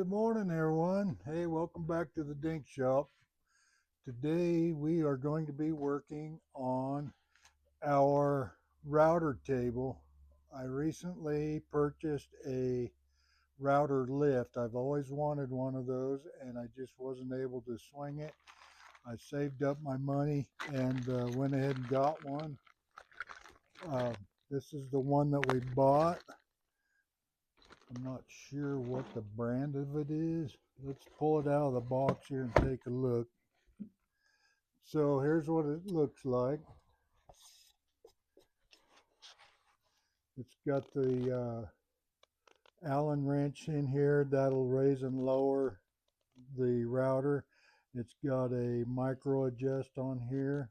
Good morning, everyone. Hey, welcome back to the Dink Shop. Today we are going to be working on our router table. I recently purchased a router lift. I've always wanted one of those and I just wasn't able to swing it. I saved up my money and went ahead and got one. Uh, this is the one that we bought. I'm not sure what the brand of it is. Let's pull it out of the box here and take a look. So here's what it looks like. It's got the Allen wrench in here that'll raise and lower the router. It's got a micro adjust on here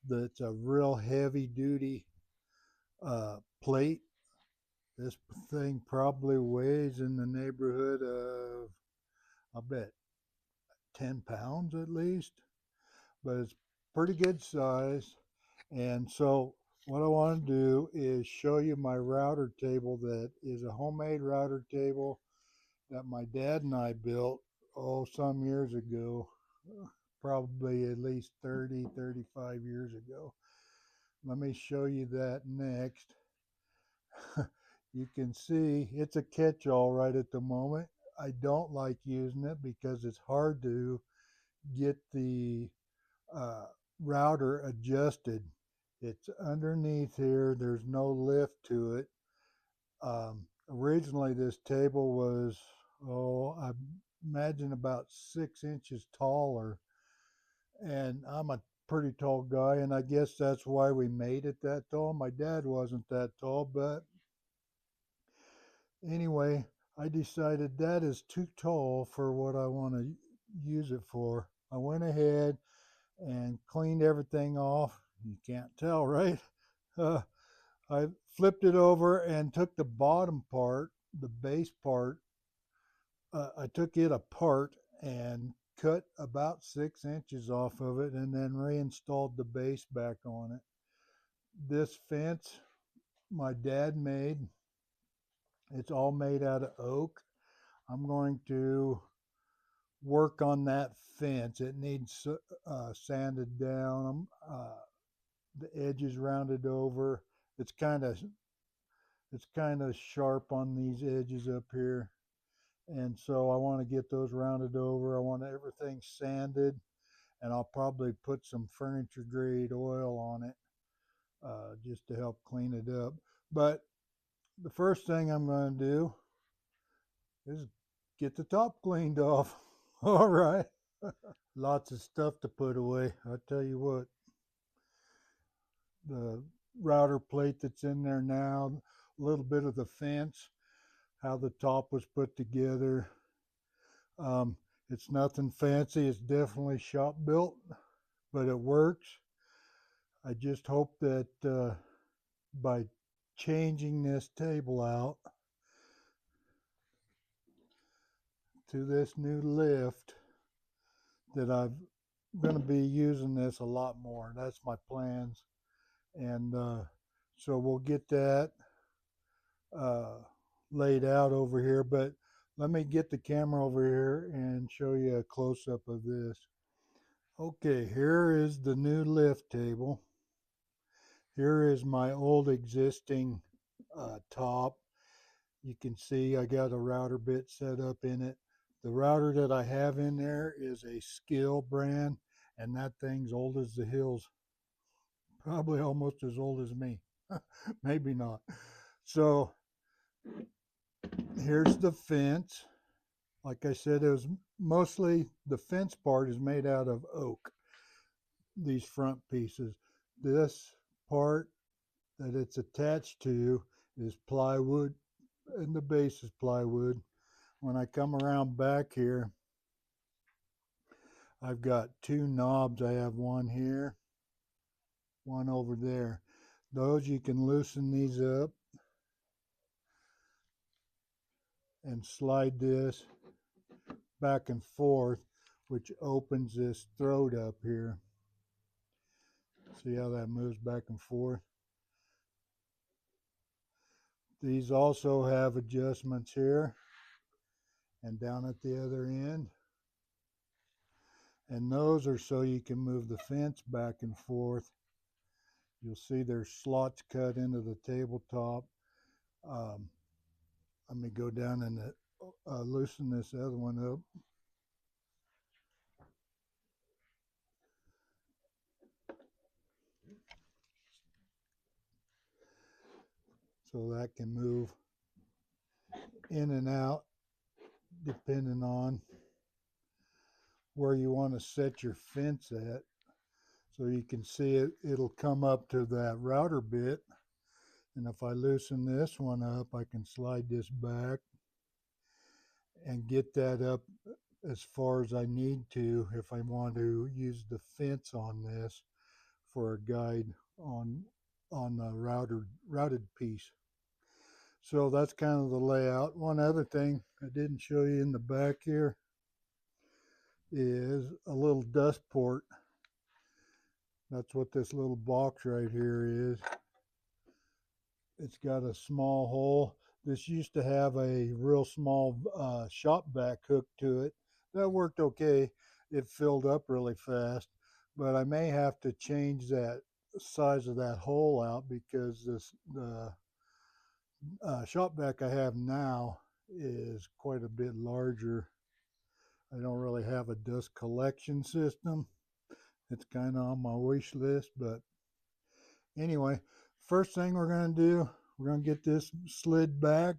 that's a real heavy duty plate. This thing probably weighs in the neighborhood of, I bet, 10 pounds at least, but it's pretty good size. And so what I want to do is show you my router table that is a homemade router table that my dad and I built, some years ago, probably at least 30, 35 years ago. Let me show you that next. You can see it's a catch-all right at the moment. I don't like using it because it's hard to get the uh, router adjusted. It's underneath here. There's no lift to it. Originally, this table was, I imagine about 6 inches taller. And I'm a pretty tall guy, and I guess that's why we made it that tall. My dad wasn't that tall, but anyway, I decided that is too tall for what I want to use it for. I went ahead and cleaned everything off. You can't tell, right? Uh, I flipped it over and took the bottom part, the base part. I took it apart and cut about 6 inches off of it and then reinstalled the base back on it. This fence my dad made. It's all made out of oak. I'm going to work on that fence. It needs sanded down. The edges rounded over. It's kind of sharp on these edges up here, and so I want to get those rounded over. I want everything sanded, and I'll probably put some furniture grade oil on it just to help clean it up. But the first thing I'm going to do is get the top cleaned off. All right. Lots of stuff to put away. I tell you what, the router plate that's in there now, a little bit of the fence, how the top was put together. Um, it's nothing fancy. It's definitely shop built, but it works. I just hope that by changing this table out to this new lift, that I'm going to be using this a lot more. That's my plans. And so we'll get that uh, laid out over here. But let me get the camera over here and show you a close-up of this. Okay, here is the new lift table. Here is my old existing top. You can see I got a router bit set up in it. The router that I have in there is a Skill brand, and that thing's old as the hills. Probably almost as old as me. Maybe not. So here's the fence. Like I said, it was mostly the fence part is made out of oak, these front pieces. This part that it's attached to is plywood, and the base is plywood. When I come around back here, I've got two knobs. I have one here, one over there. Those, you can loosen these up and slide this back and forth, which opens this throat up here. See how that moves back and forth? These also have adjustments here, and down at the other end. And those are so you can move the fence back and forth. You'll see there's slots cut into the tabletop. Um, Let me go down and loosen this other one up. So that can move in and out depending on where you want to set your fence at. So you can see it'll come up to that router bit. And if I loosen this one up, I can slide this back and get that up as far as I need to if I want to use the fence on this for a guide on the routed piece. So that's kind of the layout. One other thing I didn't show you in the back here is a little dust port. That's what this little box right here is. It's got a small hole. This used to have a real small shop vac hook to it. That worked okay. It filled up really fast, but I may have to change that size of that hole out because the shop vac I have now is quite a bit larger. I don't really have a dust collection system. It's kind of on my wish list, but anyway, first thing we're going to do, we're going to get this slid back.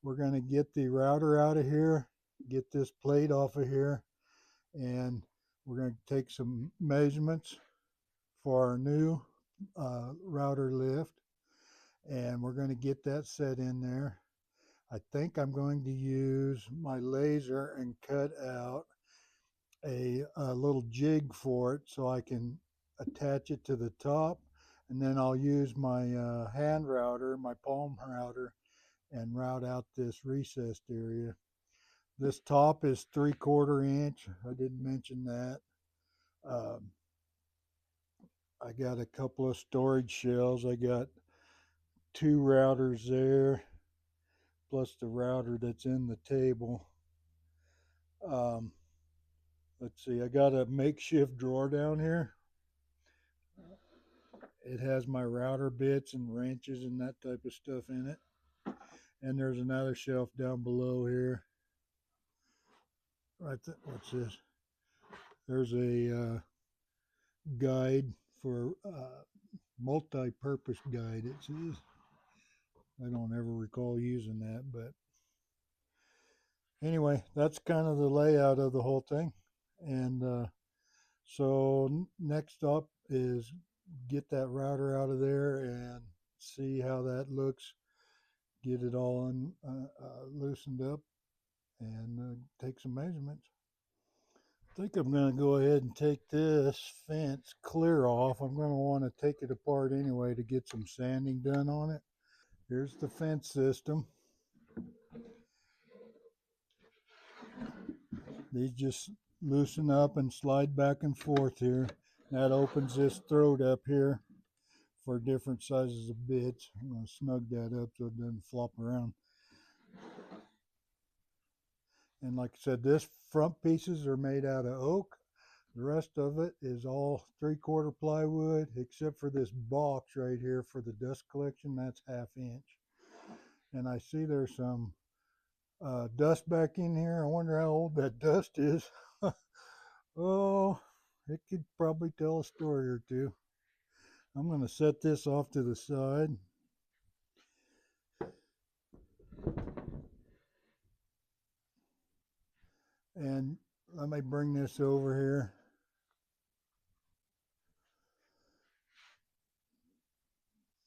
We're going to get the router out of here, get this plate off of here, and we're going to take some measurements for our new router lift, and we're going to get that set in there. I think I'm going to use my laser and cut out a little jig for it so I can attach it to the top, and then I'll use my hand router, my palm router, and route out this recessed area. This top is 3/4 inch. I didn't mention that. Um, I got a couple of storage shelves. I got 2 routers there, plus the router that's in the table. Um, let's see, I got a makeshift drawer down here. It has my router bits and wrenches and that type of stuff in it. And there's another shelf down below here. Right there. What's this? There's a guide for multi-purpose guide, it says. I don't ever recall using that, but anyway, that's kind of the layout of the whole thing. And so next up is get that router out of there and see how that looks. Get it all loosened up and take some measurements. I think I'm going to go ahead and take this fence clear off. I'm going to want to take it apart anyway to get some sanding done on it. Here's the fence system. These just loosen up and slide back and forth here. That opens this throat up here for different sizes of bits. I'm going to snug that up so it doesn't flop around. And like I said, this front pieces are made out of oak. The rest of it is all 3/4 plywood, except for this box right here for the dust collection. That's 1/2 inch. And I see there's some dust back in here. I wonder how old that dust is. Oh, it could probably tell a story or two. I'm going to set this off to the side. And let me bring this over here.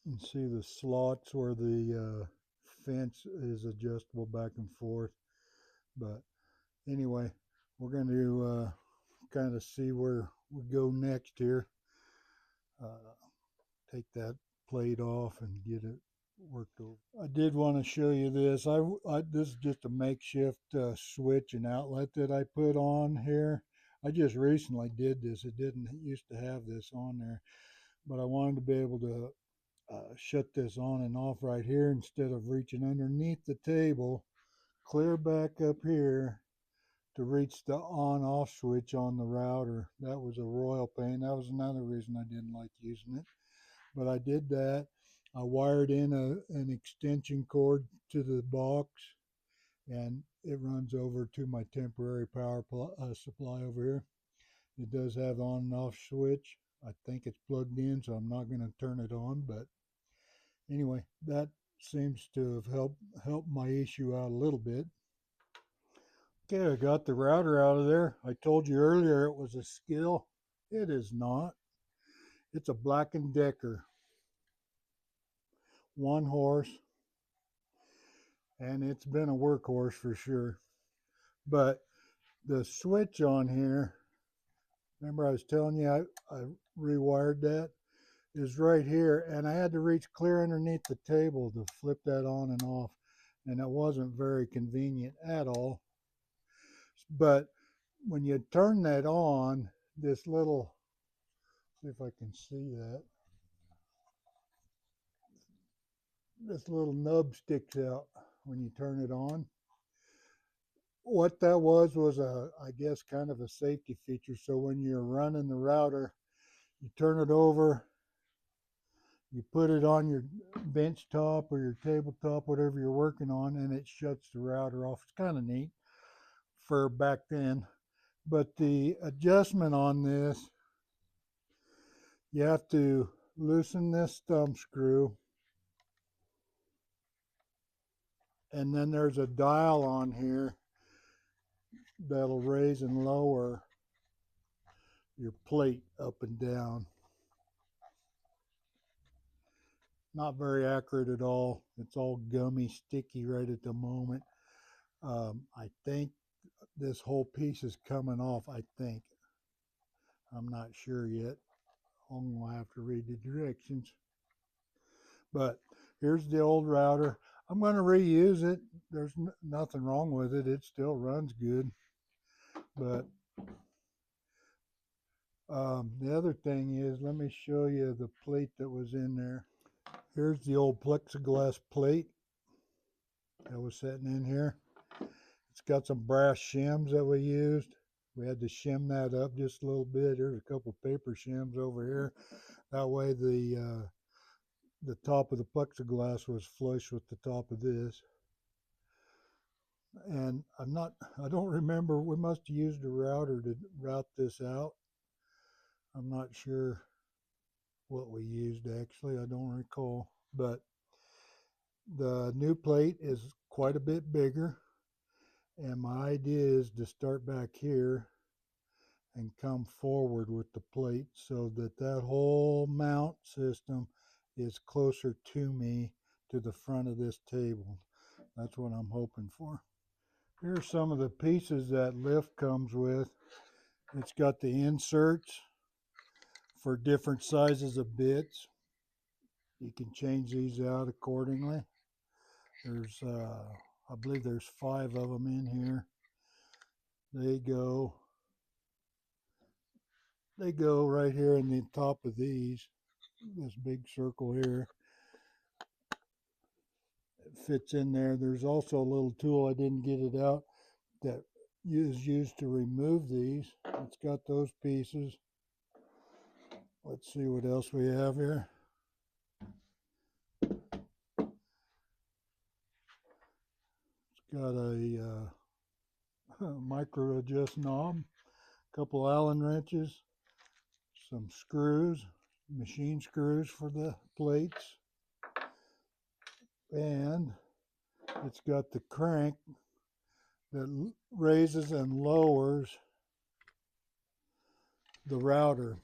And see the slots where the fence is adjustable back and forth. But anyway, we're going to kind of see where we go next here. Take that plate off and get it worked over. I did want to show you this. This is just a makeshift switch and outlet that I put on here. I just recently did this. It didn't used to have this on there, but I wanted to be able to shut this on and off right here instead of reaching underneath the table clear back up here to reach the on-off switch on the router. That was a royal pain. That was another reason I didn't like using it. But I did that. I wired in an extension cord to the box, and it runs over to my temporary power supply over here. It does have on and off switch. I think it's plugged in, so I'm not going to turn it on. But anyway, that seems to have helped my issue out a little bit. Okay, I got the router out of there. I told you earlier it was a skill. It is not. It's a Black & Decker, 1 horse, and it's been a workhorse for sure. But the switch on here, remember I was telling you I rewired that, is right here, and I had to reach clear underneath the table to flip that on and off, and it wasn't very convenient at all. But when you turn that on, this little, see if I can see that, this little nub sticks out when you turn it on. What that was I guess kind of a safety feature. So when you're running the router, you turn it over, you put it on your bench top or your tabletop, whatever you're working on, and it shuts the router off. It's kind of neat for back then. But the adjustment on this, you have to loosen this thumb screw, and then there's a dial on here that'll raise and lower your plate up and down. Not very accurate at all. It's all gummy, sticky right at the moment. I think this whole piece is coming off, I think. I'm not sure yet. I'm going to have to read the directions. But here's the old router. I'm going to reuse it. There's nothing wrong with it. It still runs good. But the other thing is, let me show you the plate that was in there. Here's the old plexiglass plate that was sitting in here. It's got some brass shims that we used. We had to shim that up just a little bit. There's a couple paper shims over here. That way the top of the plexiglass was flush with the top of this. And I don't remember, we must have used a router to route this out. I'm not sure what we used actually, I don't recall. But the new plate is quite a bit bigger. And my idea is to start back here and come forward with the plate so that that whole mount system is closer to me, to the front of this table. That's what I'm hoping for. Here's some of the pieces that lift comes with. It's got the inserts for different sizes of bits. You can change these out accordingly. There's I believe there's 5 of them in here. They go right here in the top of these, this big circle here. It fits in there. There's also a little tool, I didn't get it out, that is used to remove these. It's got those pieces. Let's see what else we have here. It's got a micro adjust knob, a couple Allen wrenches, some screws, machine screws for the plates, and it's got the crank that raises and lowers the router.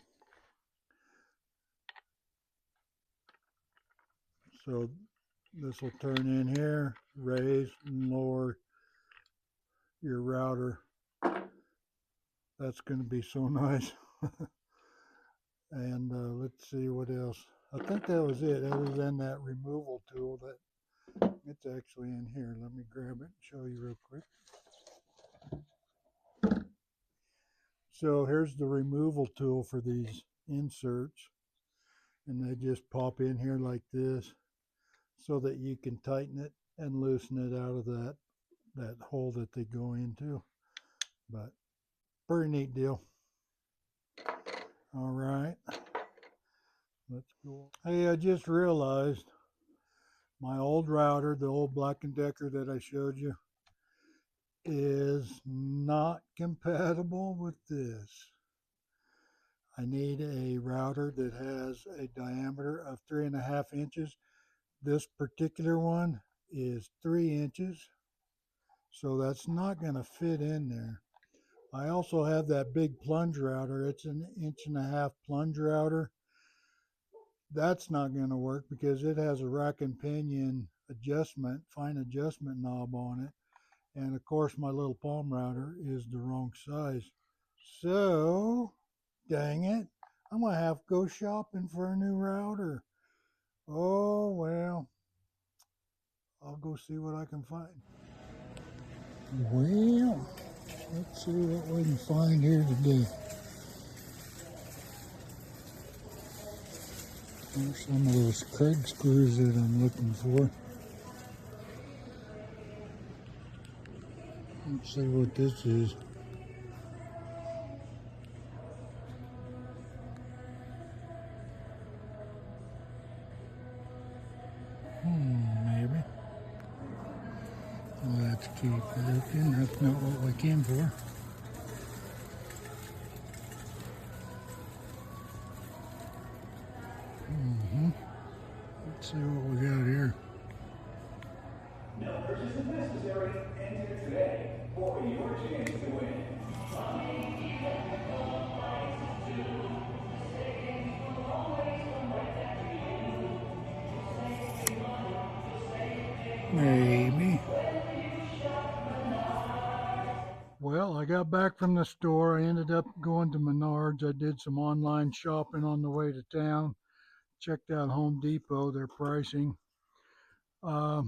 So this will turn in here, raise and lower your router. That's going to be so nice. And let's see what else. I think that was it, other than that removal tool that it's actually in here. Let me grab it and show you real quick. So here's the removal tool for these inserts, and they just pop in here like this so that you can tighten it and loosen it out of that that hole that they go into. But pretty neat deal. All right, let's go. Hey, I just realized my old router, the old Black & Decker that I showed you, is not compatible with this. I need a router that has a diameter of 3.5 inches. This particular one is 3 inches, so that's not going to fit in there. I also have that big plunge router. It's an 1.5-inch plunge router. That's not going to work because it has a rack and pinion adjustment, fine adjustment knob on it. And of course my little palm router is the wrong size. So, dang it, I'm going to have to go shopping for a new router. Oh, well, I'll go see what I can find. Well, let's see what we can find here today. There's some of those Craig screws that I'm looking for. Let's see what this is. Maybe. Let's keep looking. That's not what we came for. Let's see what we got here. No purchase is necessary. Enter today for your chance to win. Maybe. Well, I got back from the store. I ended up going to Menards. I did some online shopping on the way to town. Checked out Home Depot, their pricing. I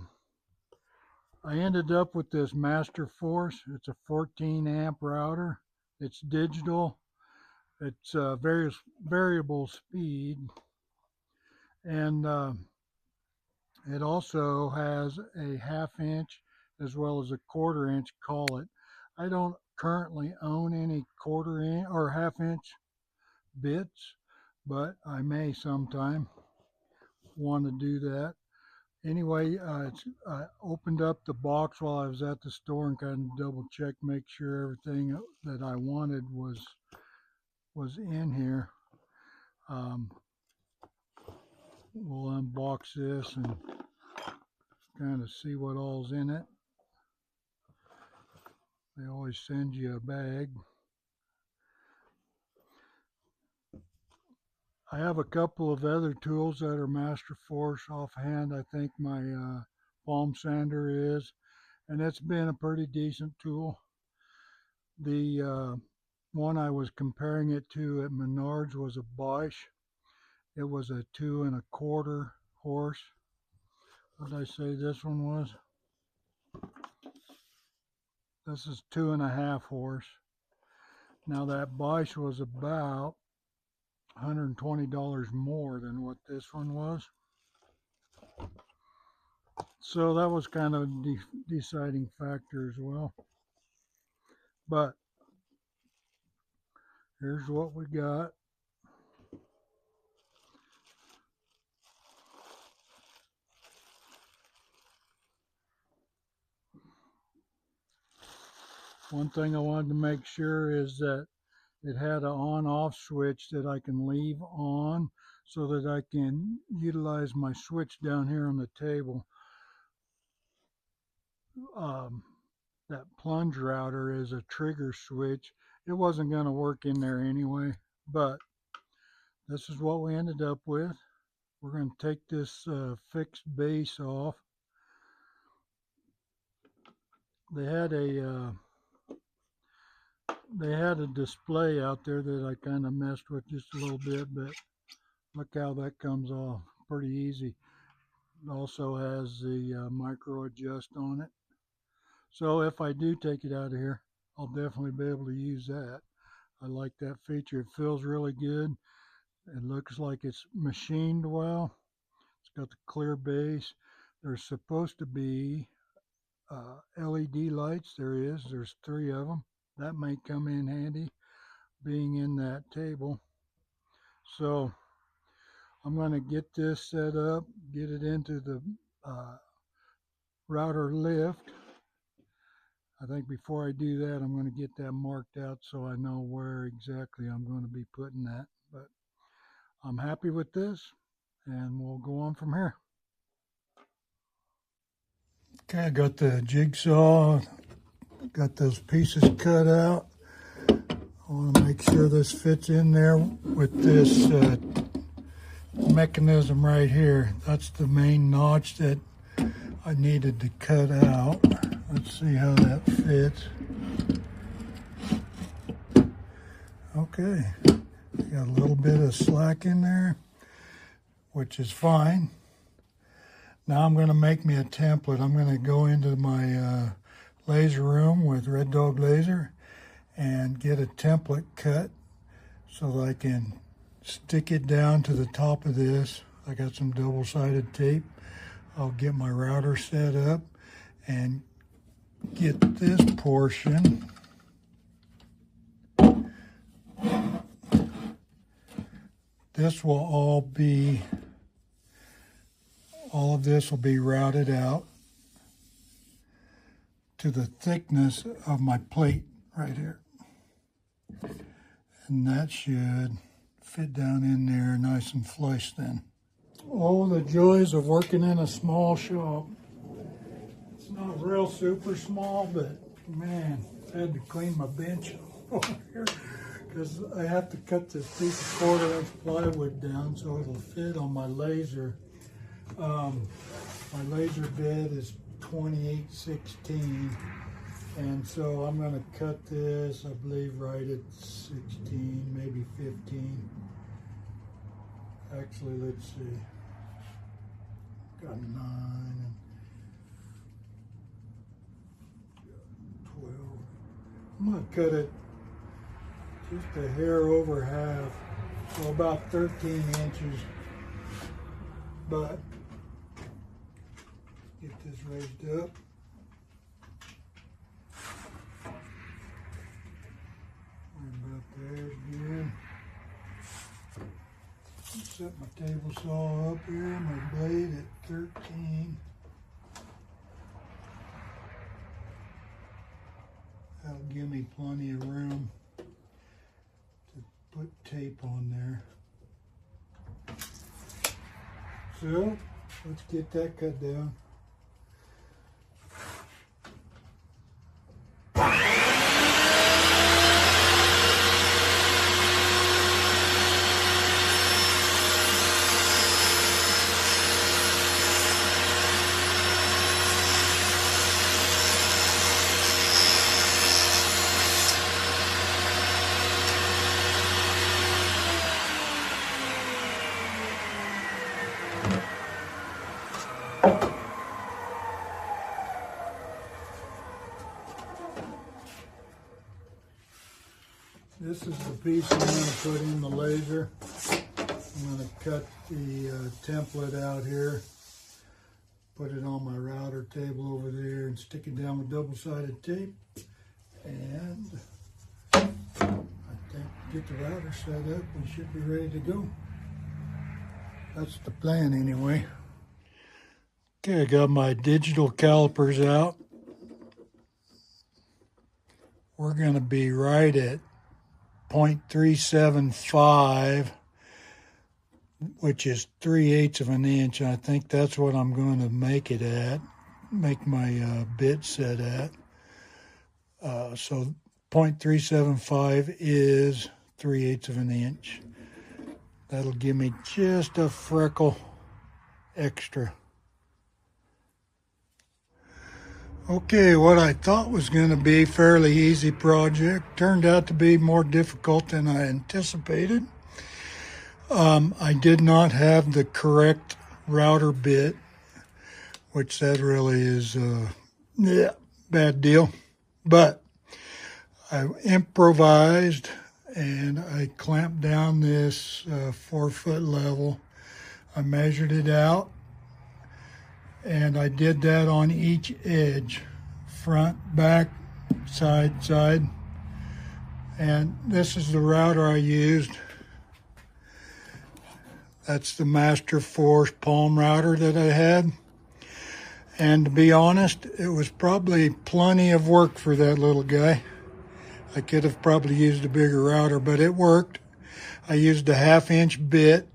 ended up with this Master Force. It's a 14 amp router. It's digital. It's variable speed. And it also has a 1/2 inch as well as a 1/4 inch collet. I don't currently own any 1/4 inch or 1/2 inch bits, but I may sometime want to do that. Anyway, I opened up the box while I was at the store and kind of double checked, make sure everything that I wanted was in here. We'll unbox this and kind of see what all's in it. They always send you a bag. I have a couple of other tools that are Master Force offhand. I think my palm sander is, and it's been a pretty decent tool. The one I was comparing it to at Menards was a Bosch. It was a 2 1/4 horse. What did I say this one was? This is 2.5 horse. Now that Bosch was about $120 more than what this one was. So that was kind of a deciding factor as well. But here's what we got. One thing I wanted to make sure is that it had an on-off switch that I can leave on so that I can utilize my switch down here on the table. That plunge router is a trigger switch. It wasn't going to work in there anyway, but this is what we ended up with. We're going to take this fixed base off. They had a display out there that I kind of messed with just a little bit, but look how that comes off pretty easy. It also has the micro adjust on it. So if I do take it out of here, I'll definitely be able to use that. I like that feature. It feels really good. It looks like it's machined well. It's got the clear base. There's supposed to be LED lights. There's 3 of them. That might come in handy being in that table. So I'm going to get this set up, get it into the router lift. I think before I do that, I'm going to get that marked out so I know where exactly I'm going to be putting that. But I'm happy with this, and we'll go on from here. Okay, I got the jigsaw, got those pieces cut out. I want to make sure this fits in there with this mechanism right here. That's the main notch that I needed to cut out. Let's see how that fits. Okay, got a little bit of slack in there, which is fine. Now I'm going to make me a template. I'm going to go into my laser room with Red Dog laser and get a template cut so that I can stick it down to the top of this. I got some double-sided tape. I'll get my router set up and get this portion this will all of this will be routed out to the thickness of my plate right here. And that should fit down in there nice and flush then. Oh, the joys of working in a small shop. It's not real super small, but man, I had to clean my bench over here because I have to cut this piece of 1/4-inch plywood down so it'll fit on my laser. My laser bed is 28/16, and so I'm going to cut this, I believe, right at 16, maybe 15. Actually, let's see. Got 9 and 12. I'm going to cut it just a hair over half, so about 13 inches. But get this raised up. Right about there again. Set my table saw up here, my blade at 13. That'll give me plenty of room to put tape on there. So, let's get that cut down. This is the piece I'm going to put in the laser. I'm going to cut the template out here, put it on my router table over there, and stick it down with double-sided tape. And I think get the router set up, we should be ready to go. That's the plan anyway. Okay, I got my digital calipers out. We're going to be right at 0.375, which is 3/8 of an inch. I think that's what I'm going to make it at, make my bit set at. So 0.375 is 3/8 of an inch. That'll give me just a freckle extra. Okay, what I thought was going to be a fairly easy project turned out to be more difficult than I anticipated. I did not have the correct router bit, which that really is bad deal. But I improvised and I clamped down this 4-foot level. I measured it out. And I did that on each edge. front, back, side, side. And this is the router I used. That's the Master Force palm router that I had. And to be honest, it was probably plenty of work for that little guy. I could have probably used a bigger router, but it worked. I used a 1/2-inch bit.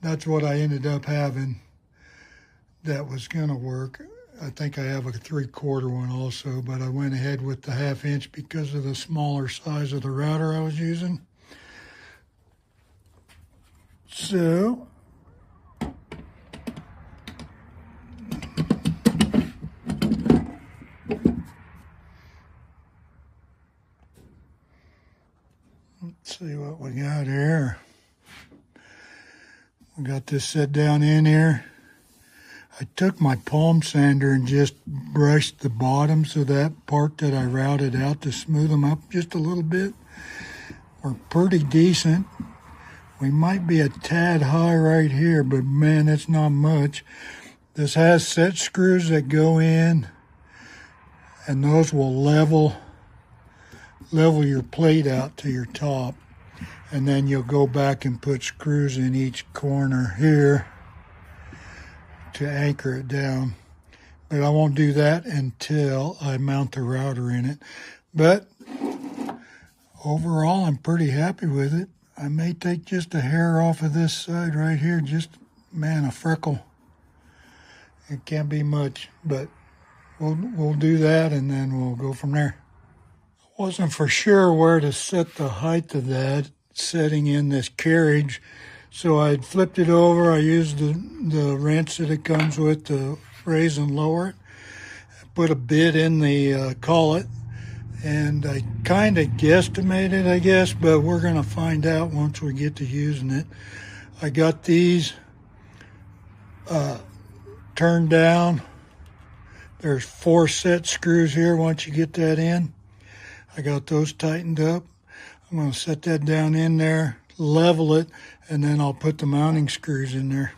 That's what I ended up having that was going to work. I think I have a 3/4 one also, but I went ahead with the 1/2-inch because of the smaller size of the router I was using. So, let's see what we got here. We got this set down in here. I took my palm sander and just brushed the bottoms of that part that I routed out to smooth them up just a little bit. We're pretty decent. We might be a tad high right here, but man, it's not much. This has set screws that go in, and those will level your plate out to your top. And then you'll go back and put screws in each corner here to anchor it down. But I won't do that until I mount the router in it. But overall, I'm pretty happy with it. I may take just a hair off of this side right here. Just, man, a freckle. It can't be much, but we'll do that and then we'll go from there. I wasn't for sure where to set the height of that, setting in this carriage. So I flipped it over. I used the wrench that it comes with to raise and lower it. I put a bit in the collet, and I kind of guesstimated, I guess, but we're going to find out once we get to using it. I got these turned down. There's 4 set screws here once you get that in. I got those tightened up. I'm going to set that down in there, level it, and then I'll put the mounting screws in there.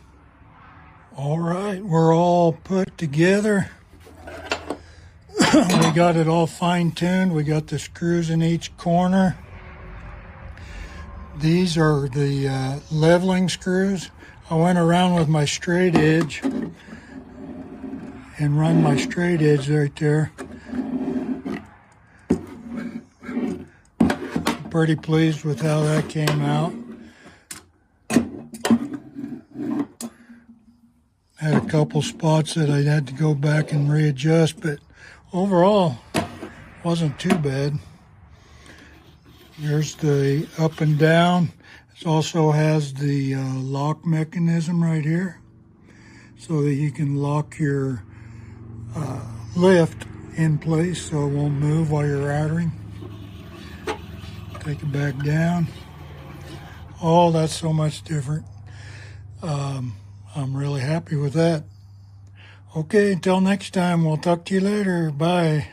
All right, we're all put together. We got it all fine-tuned. We got the screws in each corner. These are the leveling screws. I went around with my straight edge and run my straight edge right there. Pretty pleased with how that came out. Had a couple spots that I had to go back and readjust, but overall wasn't too bad. There's the up and down. It also has the lock mechanism right here so that you can lock your lift in place so it won't move while you're routering. Take it back down. Oh, that's so much different. I'm really happy with that. Okay, until next time, we'll talk to you later. Bye.